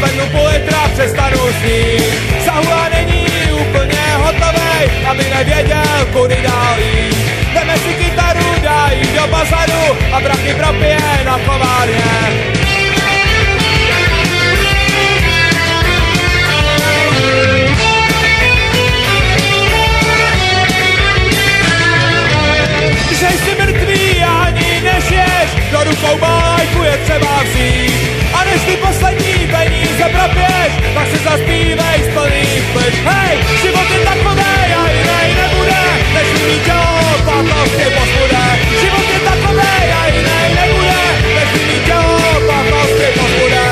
zvednu půl litra, přestanu snít. Sahula není úplně hotovej, aby nevěděl, kudy dál jít. Veme si kytaru, dá jí do bazaru a prachy propije na kovárně. Když jsi mrtvý a ani nežiješ, do rukou bajku je třeba vzít. A než ty poslední peníze propiješ, tak si zaspívej z plných plic. Hej, život je takovej a jinej nebude, než mít tělo platnosti pozbude. Život je takovej a jinej nebude, než mít tělo platnosti pozbude.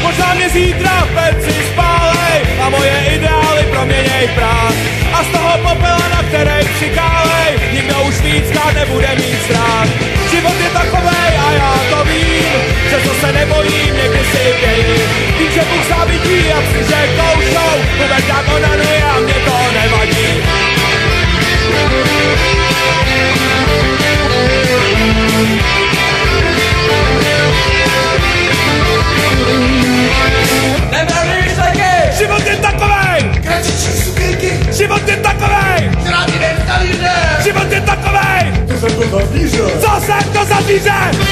Možná mě zítra v peci spálej a moje ideály proměněj prach. A z toho popela, na který přikálej, nikdo už víc nebude mít strach. Život je takovej a já to vím, že to se nebojím, někdy si věřím. Vím, že Bůh závidí a psi že koušou, vůbec jak onanuje a mě to nevadí. Nebravíš taky! Život je takovej! Kračičí sukinky! Život je takovej! Žrádný den starý den! Život je takovej! To jsem to za zvíře! Co jsem to za zvíře?